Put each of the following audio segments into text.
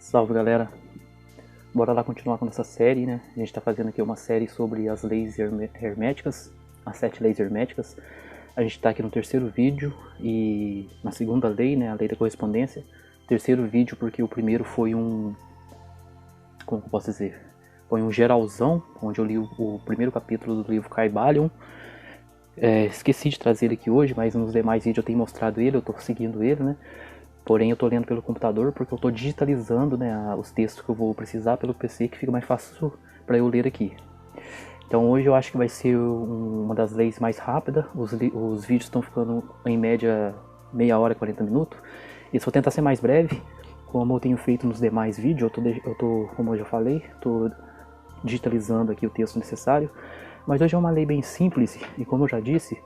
Salve, galera, bora lá continuar com essa série, né? A gente tá fazendo aqui uma série sobre as leis herméticas, as 7 leis herméticas. A gente tá aqui no terceiro vídeo e na segunda lei, né, a lei da correspondência. Terceiro vídeo porque o primeiro foi como eu posso dizer? Foi um geralzão, onde eu li o primeiro capítulo do livro Kybalion. Esqueci de trazer ele aqui hoje, mas nos demais vídeos eu tenho mostrado ele, eu tô seguindo ele, né? Porém eu tô lendo pelo computador porque eu tô digitalizando, né, os textos que eu vou precisar pelo PC, que fica mais fácil para eu ler aqui. Então hoje eu acho que vai ser uma das leis mais rápidas. Os vídeos estão ficando em média meia hora, 40 minutos. E se eu tentar ser mais breve, como eu tenho feito nos demais vídeos, eu tô, como eu já falei, tô digitalizando aqui o texto necessário. Mas hoje é uma lei bem simples e, como eu já disse,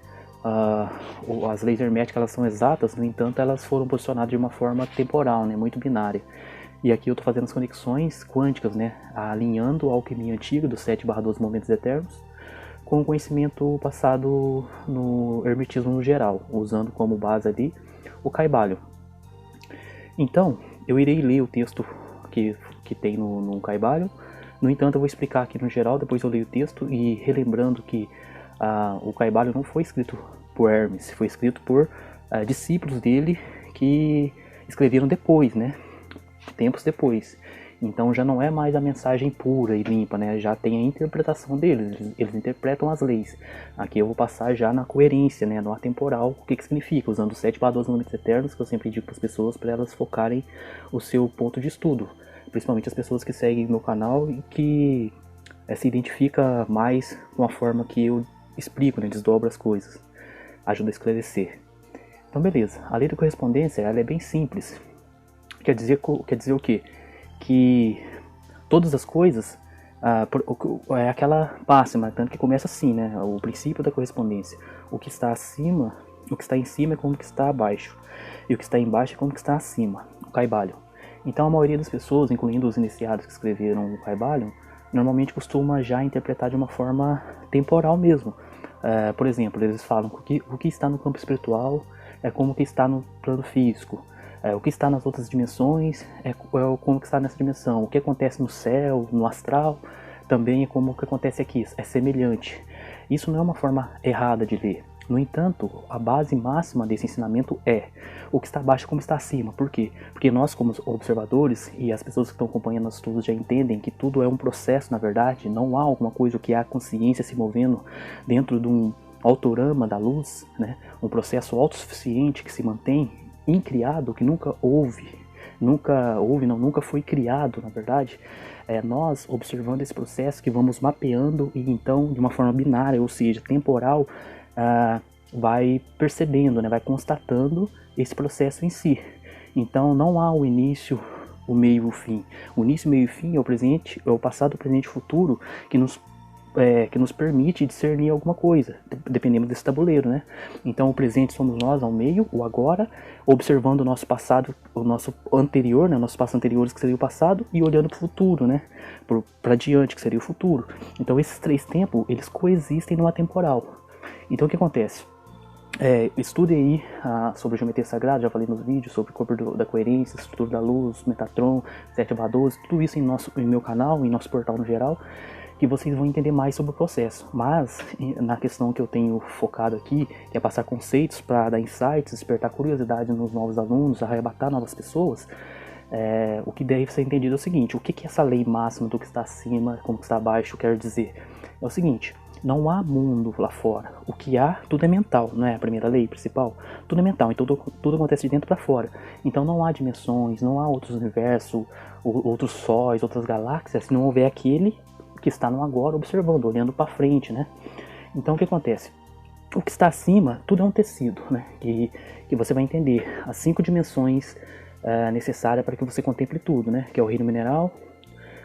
as leis herméticas elas são exatas, no entanto elas foram posicionadas de uma forma temporal, né, muito binária. E aqui eu estou fazendo as conexões quânticas, né, alinhando a alquimia antiga dos 7/12 momentos eternos com o conhecimento passado no hermetismo no geral, usando como base ali o Kybalion. Então, eu irei ler o texto que tem no Kybalion. No entanto, eu vou explicar aqui no geral, depois eu leio o texto, e relembrando que o Kybalion não foi escrito por Hermes, foi escrito por discípulos dele que escreveram depois, né? Tempos depois. Então já não é mais a mensagem pura e limpa, né? Já tem a interpretação deles, eles interpretam as leis. Aqui eu vou passar já na coerência, né? No atemporal, o que significa, usando os 7/12 momentos eternos, que eu sempre digo para as pessoas, para elas focarem o seu ponto de estudo. Principalmente as pessoas que seguem meu canal e que se identifica mais com a forma que eu explico, né? Desdobro as coisas, ajuda a esclarecer. Então beleza, a lei da correspondência ela é bem simples. Quer dizer o quê? Que todas as coisas, é aquela máxima, tanto que começa assim, né? O princípio da correspondência. O que está acima, o que está em cima é como que está abaixo, e o que está embaixo é como que está acima, o Kybalion. Então a maioria das pessoas, incluindo os iniciados que escreveram o Kybalion, normalmente costuma já interpretar de uma forma temporal mesmo. Por exemplo, eles falam que o que está no campo espiritual é como que está no plano físico. O que está nas outras dimensões é como que está nessa dimensão. O que acontece no céu, no astral, também é como o que acontece aqui, é semelhante. Isso não é uma forma errada de ler. No entanto, a base máxima desse ensinamento é o que está abaixo como está acima. Por quê? Porque nós, como observadores, e as pessoas que estão acompanhando os estudos já entendem que tudo é um processo, na verdade. Não há alguma coisa que há consciência se movendo dentro de um autorama da luz, né? Um processo autossuficiente que se mantém incriado, que nunca foi criado, na verdade. Nós observando esse processo que vamos mapeando e então de uma forma binária, ou seja, temporal, vai percebendo, né, vai constatando esse processo em si. Então não há o início, o meio e o fim. O início, o meio e o fim é o presente, é o passado, o presente e o futuro que nos permite discernir alguma coisa, dependendo desse tabuleiro, né? Então o presente somos nós, ao meio, o agora, observando o nosso passado, o nosso anterior, né? Nossos passos anteriores, que seria o passado, e olhando para o futuro, né? Para diante, que seria o futuro. Então esses 3 tempos, eles coexistem no atemporal. Então o que acontece? Estude aí sobre geometria sagrada, já falei nos vídeos sobre o corpo da coerência, estrutura da luz, Metatron, 7/12, tudo isso em meu canal, em nosso portal no geral, que vocês vão entender mais sobre o processo. Mas na questão que eu tenho focado aqui, que é passar conceitos para dar insights, despertar curiosidade nos novos alunos, arrebatar novas pessoas, o que deve ser entendido é o seguinte: o que essa lei máxima do que está acima, como que está abaixo, quer dizer? É o seguinte: não há mundo lá fora. O que há, tudo é mental, não é a primeira lei principal? Tudo é mental, então tudo acontece de dentro para fora. Então não há dimensões, não há outros universos, outros sóis, outras galáxias, se não houver aquele que está no agora, observando, olhando para frente, né? Então o que acontece? O que está acima, tudo é um tecido, né? Que você vai entender as 5 dimensões necessárias para que você contemple tudo, né? Que é o reino mineral,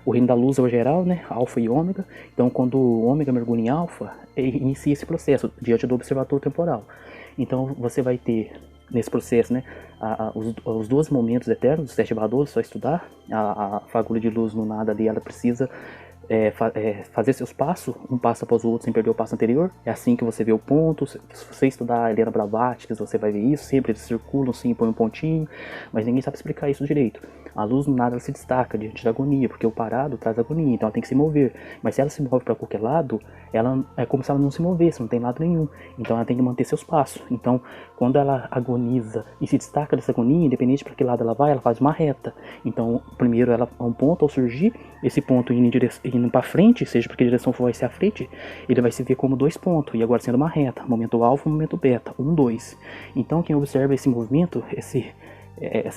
o reino da luz é o geral, né? Alfa e ômega. Então quando o ômega mergulha em alfa, inicia esse processo diante do observador temporal. Então você vai ter nesse processo, né, os 12 momentos eternos, os 7/12, só estudar. A fagulha de luz no nada ali, ela precisa fazer seus passos, um passo após o outro, sem perder o passo anterior. É assim que você vê o ponto. Se você estudar a Helena Blavatsky, você vai ver isso. Sempre eles circulam, sim, põe um pontinho, mas ninguém sabe explicar isso direito. A luz no nada ela se destaca diante da agonia, porque o parado traz agonia, então ela tem que se mover. Mas se ela se move para qualquer lado, ela é como se ela não se movesse, não tem lado nenhum. Então ela tem que manter seus passos. Então, quando ela agoniza e se destaca dessa agonia, independente para que lado ela vai, ela faz uma reta. Então, primeiro ela um ponto ao surgir, esse ponto indo para frente, seja porque a direção for vai ser à frente, ele vai se ver como 2 pontos, e agora sendo uma reta, momento alfa, momento beta, 1, 2. Então quem observa esse movimento, esse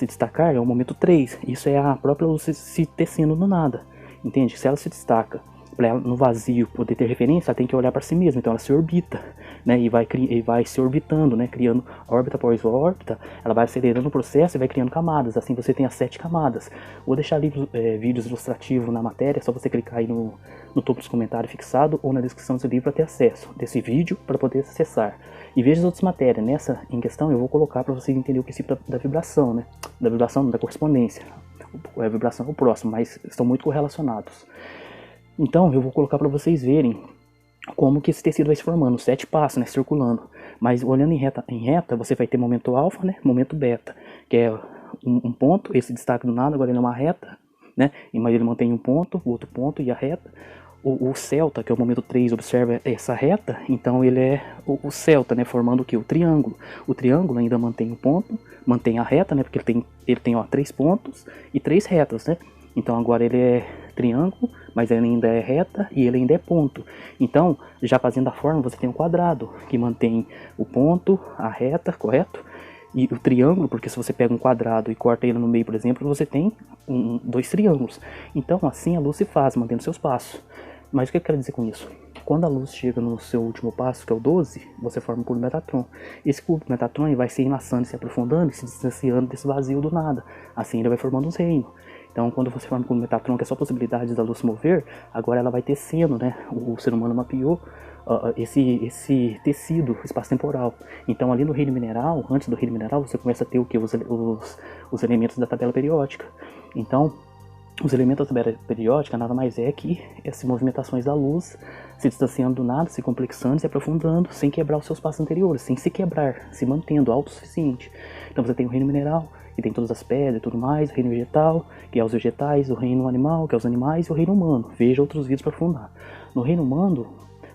destacar, é o momento 3. Isso é a própria luz se tecendo no nada, entende? Se ela se destaca, para ela no vazio poder ter referência, ela tem que olhar para si mesma, então ela se orbita, né, e vai se orbitando, né, criando órbita após órbita, ela vai acelerando o processo e vai criando camadas, assim você tem as 7 camadas. Vou deixar vídeos ilustrativos na matéria, é só você clicar aí no topo dos comentários fixado ou na descrição do livro para ter acesso desse vídeo, para poder acessar. E veja as outras matérias, nessa em questão eu vou colocar para vocês entenderem o princípio da vibração, né, da vibração, da correspondência. A vibração é o próximo, mas estão muito correlacionados. Então eu vou colocar para vocês verem como que esse tecido vai se formando, 7 passos, né, circulando. Mas olhando em reta, você vai ter momento alfa, né, momento beta, que é um ponto, esse destaque do nada, agora ele é uma reta, né, mas ele mantém um ponto, o outro ponto e a reta. O celta, que é o momento 3, observa essa reta, então ele é o celta, né, formando o que? O triângulo. O triângulo ainda mantém o ponto, mantém a reta, né, porque ele tem ó, 3 pontos e 3 retas, né. Então agora ele é triângulo, mas ele ainda é reta e ele ainda é ponto. Então, já fazendo a forma, você tem um quadrado que mantém o ponto, a reta, correto? E o triângulo, porque se você pega um quadrado e corta ele no meio, por exemplo, você tem 2 triângulos. Então, assim a luz se faz, mantendo seus passos. Mas o que eu quero dizer com isso? Quando a luz chega no seu último passo, que é o 12, você forma um curvo Metatron. Esse curvo Metatron vai se enlaçando, se aprofundando e se distanciando desse vazio do nada. Assim ele vai formando uns reinos. Então, quando você forma com o Metatron, que é só possibilidade da luz se mover, agora ela vai tecendo, né? O ser humano mapeou esse tecido espaço-temporal. Então, ali no reino mineral, antes do reino mineral, você começa a ter o que? Os elementos da tabela periódica. Então, os elementos da tabela periódica nada mais é que essas movimentações da luz se distanciando do nada, se complexando, se aprofundando, sem quebrar os seus passos anteriores, sem se quebrar, se mantendo autossuficiente. Então, você tem o reino mineral, que tem todas as pedras e tudo mais, o reino vegetal, que é os vegetais, o reino animal, que é os animais, e o reino humano. Veja outros vídeos para aprofundar. No reino humano,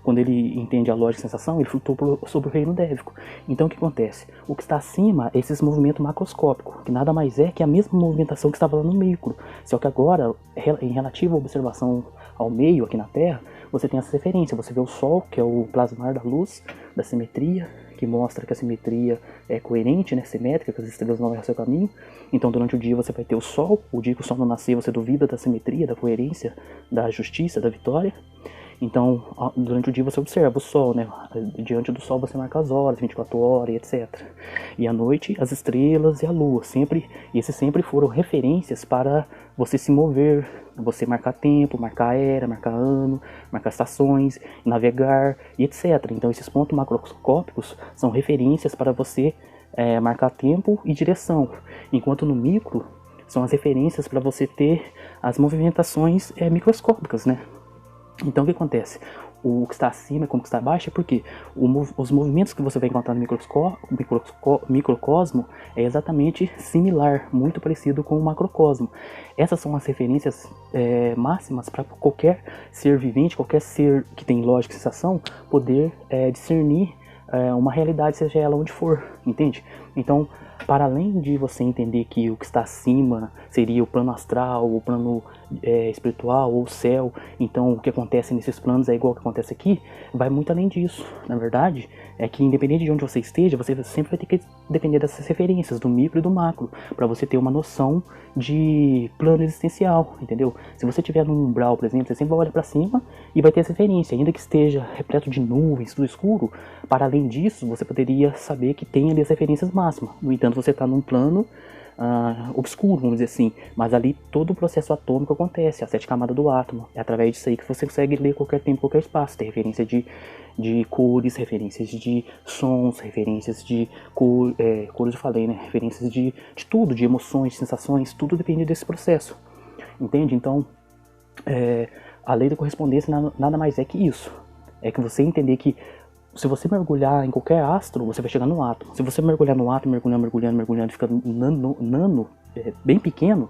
quando ele entende a lógica e a sensação, ele flutua sobre o reino dévico. Então o que acontece? O que está acima é esse movimento macroscópico, que nada mais é que a mesma movimentação que estava lá no micro. Só que agora, em relativa observação ao meio aqui na Terra, você tem essa referência. Você vê o Sol, que é o plasmar da luz, da simetria, que mostra que a simetria é coerente, né, simétrica, que as estrelas não vão ao seu caminho. Então durante o dia você vai ter o Sol, o dia que o Sol não nascer você duvida da simetria, da coerência, da justiça, da vitória. Então durante o dia você observa o Sol, né, diante do Sol você marca as horas, 24 horas e etc. E à noite as estrelas e a Lua, esses sempre foram referências para você se mover, você marcar tempo, marcar era, marcar ano, marcar estações, navegar e etc. Então esses pontos macroscópicos são referências para você marcar tempo e direção, enquanto no micro são as referências para você ter as movimentações microscópicas, né? Então o que acontece? O que está acima e como que está abaixo é porque os movimentos que você vai encontrar no microcosmo é exatamente similar, muito parecido com o macrocosmo. Essas são as referências máximas para qualquer ser vivente, qualquer ser que tem lógica e sensação, poder discernir uma realidade, seja ela onde for, entende? Então, para além de você entender que o que está acima seria o plano astral, o plano espiritual ou o céu, então o que acontece nesses planos é igual ao que acontece aqui, vai muito além disso. Na verdade, é que independente de onde você esteja, você sempre vai ter que depender dessas referências, do micro e do macro, para você ter uma noção de plano existencial, entendeu? Se você estiver num umbral, por exemplo, você sempre vai olhar para cima e vai ter essa referência, ainda que esteja repleto de nuvens, tudo escuro, para além disso, você poderia saber que tem ali as referências máximas. No entanto, você está num plano obscuro, vamos dizer assim, mas ali todo o processo atômico acontece, as 7 camadas do átomo. É através disso aí que você consegue ler qualquer tempo, qualquer espaço. Tem referência de cores, referências de sons, referências de cores, eu falei, né? Referências de tudo, de emoções, sensações, tudo depende desse processo, entende? Então, a lei da correspondência nada mais é que isso. É que você entender que se você mergulhar em qualquer astro, você vai chegar no átomo. Se você mergulhar no átomo, mergulhando, ficando nano, bem pequeno,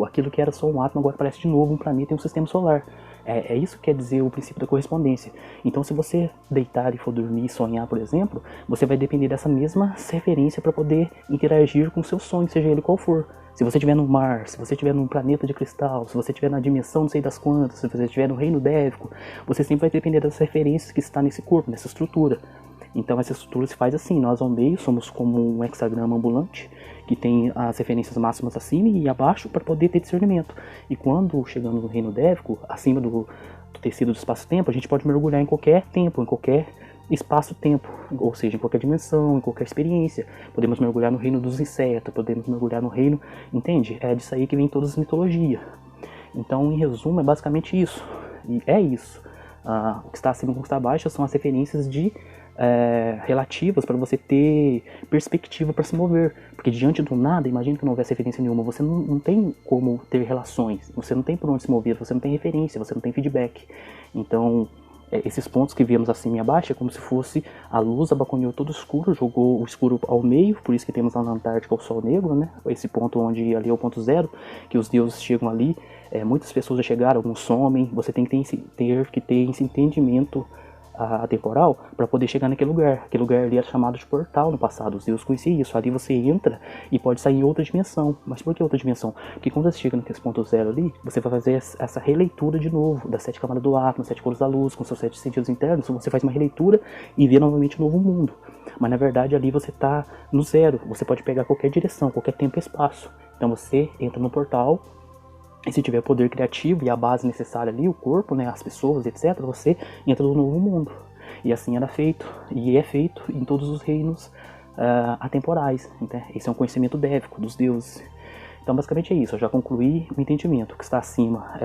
aquilo que era só um átomo agora parece de novo um planeta e um sistema solar. É isso que quer dizer o princípio da correspondência. Então, se você deitar e for dormir e sonhar, por exemplo, você vai depender dessa mesma referência para poder interagir com o seu sonho, seja ele qual for. Se você estiver no mar, se você estiver num planeta de cristal, se você estiver na dimensão não sei das quantas, se você estiver no reino dévico, você sempre vai depender das referências que está nesse corpo, nessa estrutura. Então essa estrutura se faz assim, nós ao meio somos como um hexagrama ambulante, que tem as referências máximas acima e abaixo para poder ter discernimento. E quando chegamos no reino dévico, acima do tecido do espaço-tempo, a gente pode mergulhar em qualquer tempo, em qualquer espaço-tempo, ou seja, em qualquer dimensão, em qualquer experiência. Podemos mergulhar no reino dos insetos, podemos mergulhar no reino, entende? É disso aí que vem todas as mitologias. Então, em resumo, é basicamente isso. E é isso. O que está acima e o que está abaixo são as referências relativas para você ter perspectiva para se mover. Porque diante do nada, imagina que não houvesse referência nenhuma, você não tem como ter relações, você não tem por onde se mover, você não tem referência, você não tem feedback. Então, esses pontos que vemos acima e abaixo é como se fosse a luz abaconeou todo o escuro, jogou o escuro ao meio, por isso que temos lá na Antártica o Sol Negro, né? Esse ponto onde ali é o ponto zero, que os deuses chegam ali, muitas pessoas já chegaram, alguns somem, você tem que ter esse entendimento atemporal para poder chegar naquele lugar. Aquele lugar ali era chamado de portal no passado, os deuses conheciam isso. Ali você entra e pode sair em outra dimensão. Mas por que outra dimensão? Porque quando você chega naquele ponto zero ali, você vai fazer essa releitura de novo das 7 camadas do átomo, 7 cores da luz, com seus 7 sentidos internos. Você faz uma releitura e vê novamente um novo mundo. Mas na verdade ali você está no zero, você pode pegar qualquer direção, qualquer tempo e espaço. Então você entra no portal, e se tiver poder criativo e a base necessária ali, o corpo, né, as pessoas, etc., você entra no novo mundo. E assim era feito, e é feito em todos os reinos atemporais. Né? Esse é um conhecimento dévico dos deuses. Então basicamente é isso, eu já concluí o entendimento. O que está acima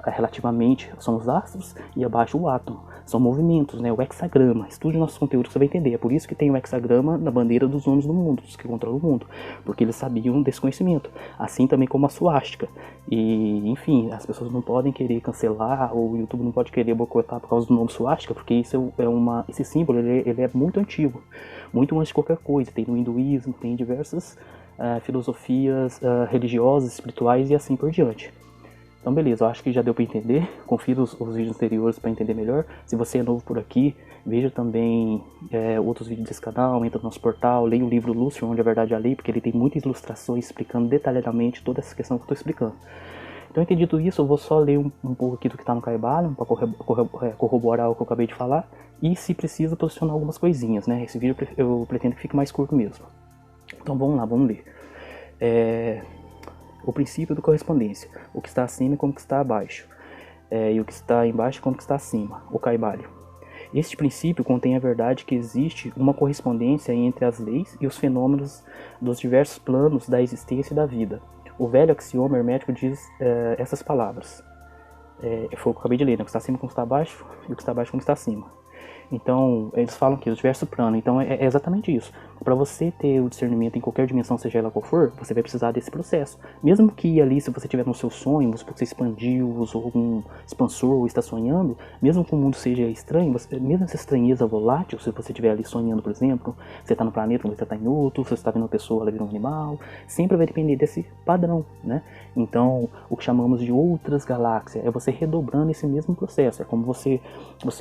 relativamente são os astros e abaixo o átomo. São movimentos, né? O hexagrama. Estude nossos conteúdos que você vai entender. É por isso que tem o hexagrama na bandeira dos homens do mundo, dos que controlam o mundo. Porque eles sabiam desse conhecimento. Assim também como a suástica. E, enfim, as pessoas não podem querer cancelar, ou o YouTube não pode querer boicotar por causa do nome suástica, porque isso esse símbolo ele é muito antigo. Muito antes de qualquer coisa. Tem no hinduísmo, tem diversas filosofias religiosas, espirituais e assim por diante. Então beleza, eu acho que já deu para entender. Confira os vídeos anteriores para entender melhor. Se você é novo por aqui, veja também outros vídeos desse canal, entra no nosso portal, leia o livro Lúcio, Onde a Verdade é a Lei, porque ele tem muitas ilustrações explicando detalhadamente toda essa questão que eu estou explicando. Então, entendido isso, eu vou só ler um pouco aqui do que está no Kybalion, para corroborar o que eu acabei de falar, e se precisa, posicionar algumas coisinhas, né? Esse vídeo eu pretendo que fique mais curto mesmo. Então vamos lá, vamos ler. O princípio da correspondência. O que está acima e como que está abaixo. E o que está embaixo e como que está acima. O Kybalion. Este princípio contém a verdade que existe uma correspondência entre as leis e os fenômenos dos diversos planos da existência e da vida. O velho axioma hermético diz essas palavras. Foi o que eu acabei de ler, né? O que está acima como está abaixo e o que está abaixo como está acima. Então, eles falam que os diversos planos. Então, é exatamente isso. Para você ter o discernimento em qualquer dimensão, seja ela qual for, você vai precisar desse processo. Mesmo que ali, se você estiver no seu sonho, porque você expandiu, usou algum expansor ou está sonhando, mesmo que o mundo seja estranho, mesmo essa estranheza volátil, se você estiver ali sonhando, por exemplo, você está no planeta, você está em outro, você está vendo uma pessoa, ela vira um animal, sempre vai depender desse padrão, né? Então, o que chamamos de outras galáxias é você redobrando esse mesmo processo. É como você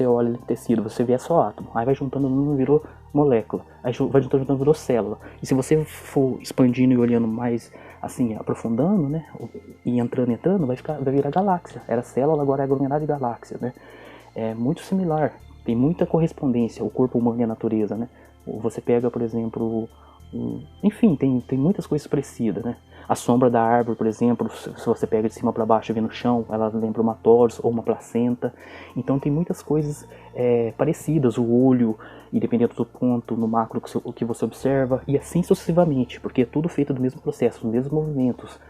olha o tecido, você vê só átomo, aí vai juntando, não virou molécula, aí vai juntando, virou célula. E se você for expandindo e olhando mais, assim, aprofundando, né, e entrando, vai virar galáxia. Era célula, agora é aglomerado de galáxia, né? É muito similar, tem muita correspondência, o corpo humano e a natureza, né? Você pega, por exemplo, enfim, tem muitas coisas parecidas, né? A sombra da árvore, por exemplo, se você pega de cima para baixo e vê no chão, ela lembra uma torus ou uma placenta. Então tem muitas coisas parecidas, o olho, e dependendo do ponto no macro que você observa, e assim sucessivamente, porque é tudo feito do mesmo processo, dos mesmos movimentos.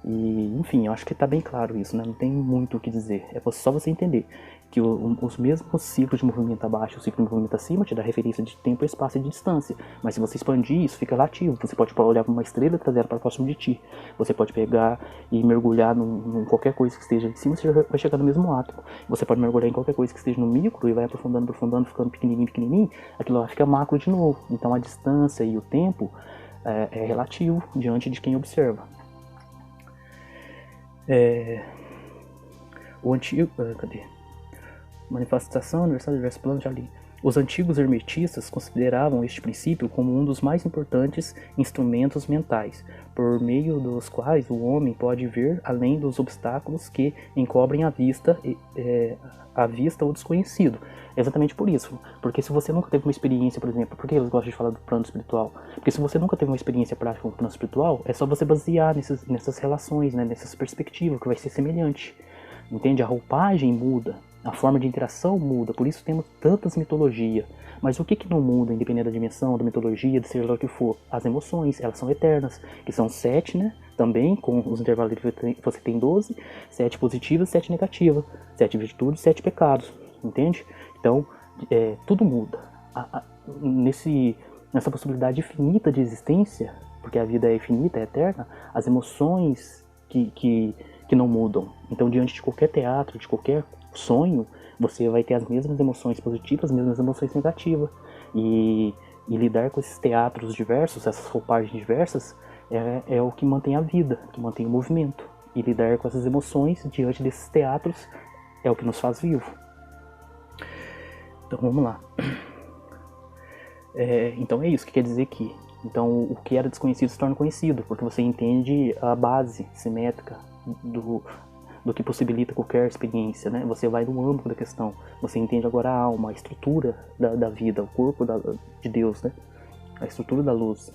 E, enfim, eu acho que está bem claro isso, né? Não tem muito o que dizer, é só você entender que os mesmos ciclos de movimento abaixo e o ciclo de movimento acima te dá referência de tempo, espaço e de distância. Mas se você expandir, isso fica relativo. Você pode olhar para uma estrela e trazer ela para próximo de ti. Você pode pegar e mergulhar em qualquer coisa que esteja em cima, você vai chegar no mesmo átomo. Você pode mergulhar em qualquer coisa que esteja no micro e vai aprofundando, ficando pequenininho, aquilo lá fica macro de novo. Então a distância e o tempo é relativo diante de quem observa. O antigo... cadê? Manifestação, universal, diversos planos, já li. Os antigos hermetistas consideravam este princípio como um dos mais importantes instrumentos mentais, por meio dos quais o homem pode ver além dos obstáculos que encobrem a vista ou desconhecido. Exatamente por isso. Porque se você nunca teve uma experiência, por exemplo, por que eu gosto de falar do plano espiritual? Porque se você nunca teve uma experiência prática com o plano espiritual, é só você basear nessas relações, né, nessas perspectivas, que vai ser semelhante. Entende? A roupagem muda. A forma de interação muda, por isso temos tantas mitologias. Mas o que não muda, independente da dimensão, da mitologia, de seja lá o que for? As emoções, elas são eternas, que são 7, né? Também, com os intervalos que você tem 12, 7 positivas, 7 negativas, 7 virtudes, 7 pecados, entende? Então, tudo muda. Nessa possibilidade infinita de existência, porque a vida é infinita, é eterna, as emoções que não mudam. Então, diante de qualquer teatro, de qualquer sonho, você vai ter as mesmas emoções positivas, as mesmas emoções negativas. E lidar com esses teatros diversos, essas roupagens diversas, é o que mantém a vida, que mantém o movimento. E lidar com essas emoções diante desses teatros é o que nos faz vivo. Então vamos lá. Então é isso que quer dizer que então o que era desconhecido se torna conhecido, porque você entende a base simétrica do que possibilita qualquer experiência, né? Você vai no âmbito da questão, você entende agora a alma, a estrutura da vida, o corpo de Deus, né? A estrutura da luz.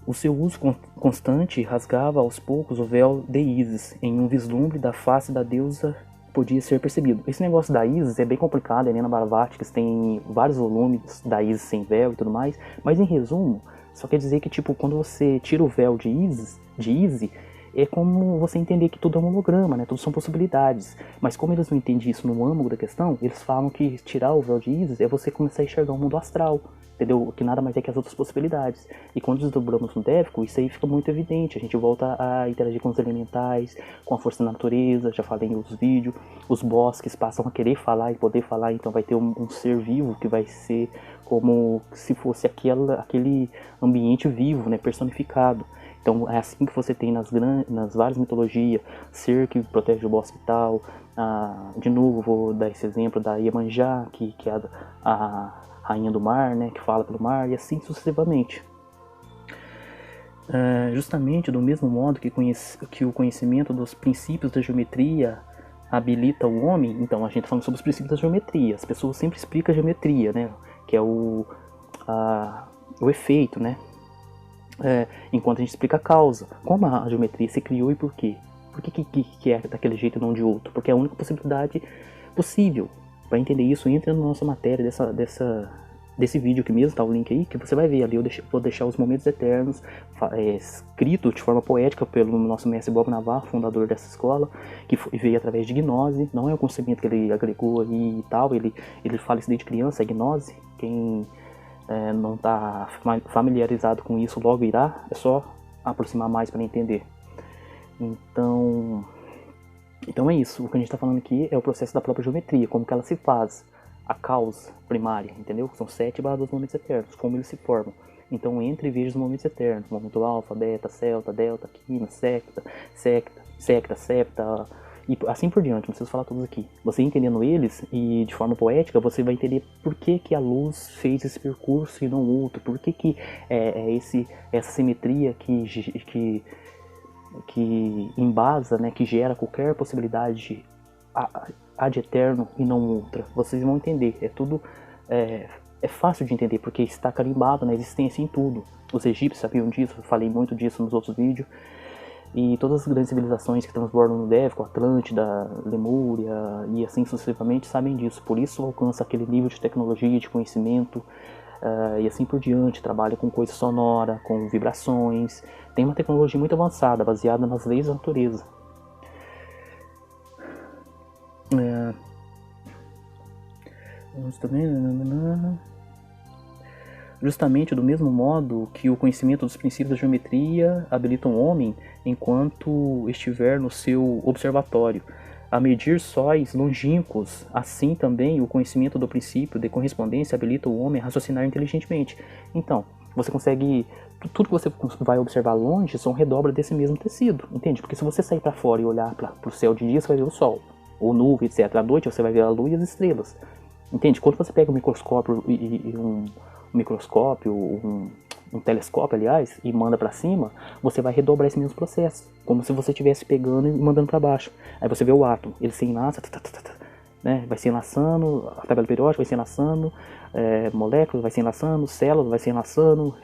O seu uso constante rasgava aos poucos o véu de Ísis, em um vislumbre da face da deusa podia ser percebido. Esse negócio da Ísis é bem complicado, a Helena Blavatsky tem vários volumes da Ísis sem véu e tudo mais, mas em resumo, só quer dizer que tipo, quando você tira o véu de Ísis, é como você entender que tudo é um holograma, né? Tudo são possibilidades. Mas como eles não entendem isso no âmago da questão, eles falam que tirar o véu de Ísis é você começar a enxergar o mundo astral, entendeu? Que nada mais é que as outras possibilidades. E quando desdobramos no Dévico, isso aí fica muito evidente. A gente volta a interagir com os elementais, com a força da natureza, já falei em outros vídeos. Os bosques passam a querer falar e poder falar, então vai ter um ser vivo que vai ser como se fosse aquele ambiente vivo, né? Personificado. Então é assim que você tem nas várias mitologias, ser que protege o bosque e tal. De novo, vou dar esse exemplo da Iemanjá, que é a rainha do mar, né, que fala pelo mar, e assim sucessivamente. Justamente do mesmo modo que o conhecimento dos princípios da geometria habilita o homem, então a gente está falando sobre os princípios da geometria. As pessoas sempre explicam a geometria, né, que é o efeito, né? Enquanto a gente explica a causa, como a geometria se criou e por quê. Por que é daquele jeito e não de outro? Porque é a única possibilidade possível. Para entender isso, entra na nossa matéria desse vídeo aqui mesmo, tá o link aí, que você vai ver ali. Vou deixar os momentos eternos escrito de forma poética pelo nosso mestre Bob Navarro, fundador dessa escola, que veio através de gnose. Não é um conhecimento que ele agregou aí e tal, ele fala isso desde criança, é gnose. Quem não está familiarizado com isso logo irá, é só aproximar mais para entender. Então é isso, o que a gente está falando aqui é o processo da própria geometria, como que ela se faz, a causa primária, entendeu? São 7/2 momentos eternos, como eles se formam. Então entre e veja os momentos eternos, momento alfa, beta, celta, delta, quina, secta, septa, e assim por diante, não preciso falar todos aqui. Você entendendo eles, e de forma poética, você vai entender por que a luz fez esse percurso e não outro, por que essa simetria que embasa, né, que gera qualquer possibilidade ad eterno e não outra. Vocês vão entender, é fácil de entender, porque está carimbado na existência em tudo. Os egípcios sabiam disso, eu falei muito disso nos outros vídeos. E todas as grandes civilizações que transbordam no Dévico, Atlântida, Lemúria e assim sucessivamente sabem disso. Por isso alcança aquele nível de tecnologia, de conhecimento e assim por diante. Trabalha com coisa sonora, com vibrações. Tem uma tecnologia muito avançada, baseada nas leis da natureza. Vamos também... Justamente do mesmo modo que o conhecimento dos princípios da geometria habilita um homem enquanto estiver no seu observatório a medir sóis longínquos, assim também o conhecimento do princípio de correspondência habilita o homem a raciocinar inteligentemente. Então, você consegue, tudo que você vai observar longe são redobra desse mesmo tecido, entende? Porque se você sair para fora e olhar para o céu de dia, você vai ver o sol, ou nuvem, etc. À noite você vai ver a lua e as estrelas, entende? Quando você pega um microscópio um telescópio, aliás, e manda para cima, você vai redobrar esse mesmo processo, como se você estivesse pegando e mandando para baixo. Aí você vê o átomo, ele se enlaça, né? Vai se enlaçando, a tabela periódica vai se enlaçando, moléculas vai se enlaçando, células vai se enlaçando,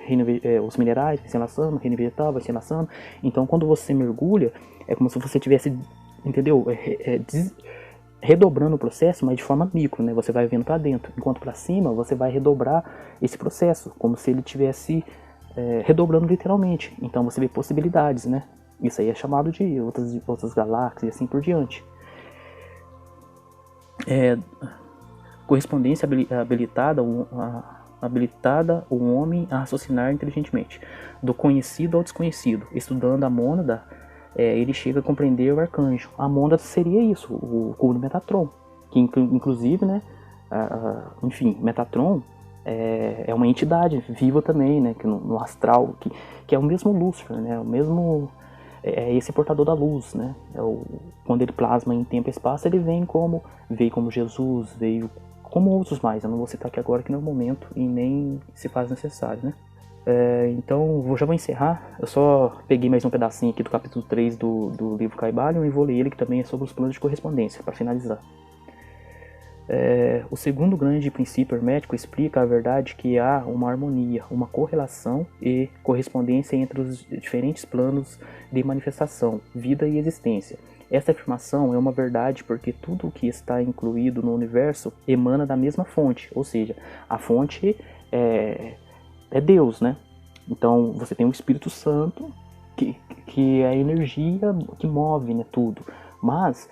os minerais vai se enlaçando, reino vegetal vai se enlaçando. Então, quando você mergulha, é como se você tivesse, entendeu? Redobrando o processo, mas de forma micro, né? Você vai vendo para dentro, enquanto para cima você vai redobrar esse processo, como se ele tivesse redobrando literalmente. Então você vê possibilidades, né? Isso aí é chamado de outras galáxias e assim por diante. Correspondência habilitada o homem a raciocinar inteligentemente, do conhecido ao desconhecido, estudando a mônada. Ele chega a compreender o arcanjo. A mônada seria isso, o cubo do Metatron, que inclusive, né, enfim, Metatron é uma entidade viva também, né, que no astral, que é o mesmo Lúcifer, né, o mesmo esse portador da luz, né, quando ele plasma em tempo e espaço, ele veio como Jesus, veio como outros mais. Eu não vou citar aqui agora que não é o momento e nem se faz necessário, né. Então já vou encerrar. Eu só peguei mais um pedacinho aqui do capítulo 3 do livro Kybalion e vou ler ele, que também é sobre os planos de correspondência, para finalizar. O segundo grande princípio hermético explica a verdade que há uma harmonia, uma correlação e correspondência entre os diferentes planos de manifestação, vida e existência. Esta afirmação é uma verdade porque tudo o que está incluído no universo emana da mesma fonte, ou seja, a fonte é Deus, né? Então você tem o Espírito Santo, que é a energia que move, né, tudo. Mas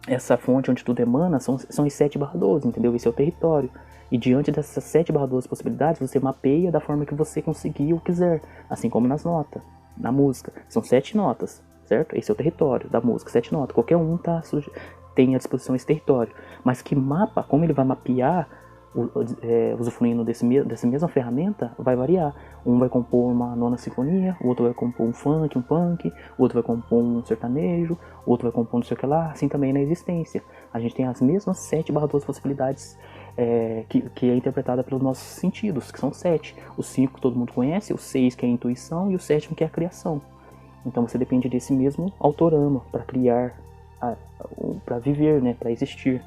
essa fonte onde tudo emana são os 7/12, entendeu? Esse é o território. E diante dessas 7/12 possibilidades, você mapeia da forma que você conseguir ou quiser. Assim como nas notas, na música. São 7 notas, certo? Esse é o território da música, 7 notas. Qualquer um tem à disposição esse território. Mas que mapa, como ele vai mapear, usufruindo dessa mesma ferramenta, vai variar. Um vai compor uma nona sinfonia, o outro vai compor um funk, um punk, o outro vai compor um sertanejo, o outro vai compor não sei o que lá, assim também na existência. A gente tem as mesmas 7/12 possibilidades que é interpretada pelos nossos sentidos, que são 7. Os 5 que todo mundo conhece, o 6 que é a intuição e o 7 que é a criação. Então você depende desse mesmo autorama para criar, para viver, né, para existir.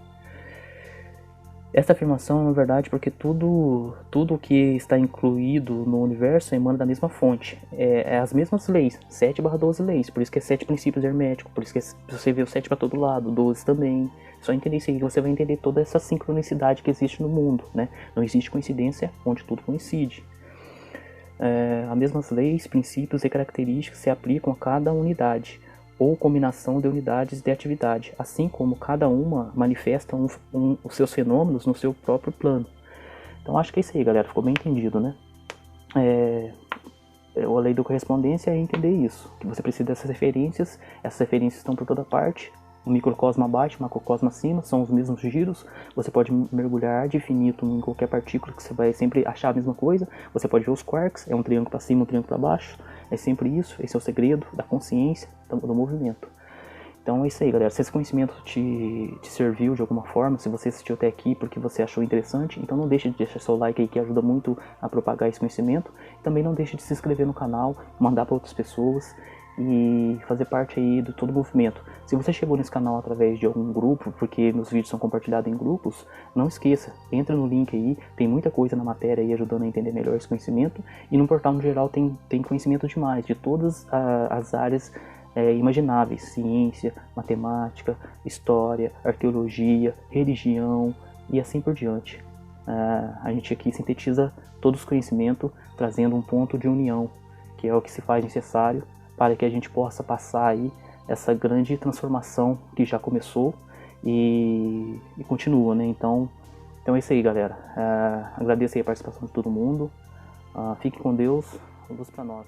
Essa afirmação é uma verdade porque tudo que está incluído no universo emana da mesma fonte. É as mesmas leis, 7/12 leis, por isso que é 7 princípios herméticos, por isso que você vê o 7 para todo lado, 12 também. Só entender isso aí, você vai entender toda essa sincronicidade que existe no mundo, né? Não existe coincidência onde tudo coincide. As mesmas leis, princípios e características se aplicam a cada unidade, ou combinação de unidades de atividade, assim como cada uma manifesta os seus fenômenos no seu próprio plano. Então acho que é isso aí, galera, ficou bem entendido, né? A lei da correspondência é entender isso, que você precisa dessas referências, essas referências estão por toda parte, o microcosmo abaixo, o macrocosmo acima, são os mesmos giros, você pode mergulhar de infinito em qualquer partícula que você vai sempre achar a mesma coisa, você pode ver os quarks, é um triângulo para cima, um triângulo para baixo, é sempre isso, esse é o segredo da consciência, do movimento. Então é isso aí, galera, se esse conhecimento te serviu de alguma forma, se você assistiu até aqui porque você achou interessante, então não deixe de deixar seu like aí que ajuda muito a propagar esse conhecimento, também não deixe de se inscrever no canal, mandar para outras pessoas, e fazer parte aí de todo o movimento. Se você chegou nesse canal através de algum grupo, porque meus vídeos são compartilhados em grupos, não esqueça, entra no link aí, tem muita coisa na matéria aí ajudando a entender melhor esse conhecimento, e no portal no geral tem conhecimento demais, de todas as áreas imagináveis, ciência, matemática, história, arqueologia, religião e assim por diante. A gente aqui sintetiza todos os conhecimentos, trazendo um ponto de união, que é o que se faz necessário para que a gente possa passar aí essa grande transformação que já começou e continua, né? Então é isso aí, galera. Agradeço aí a participação de todo mundo. Fique com Deus. Luz para nós.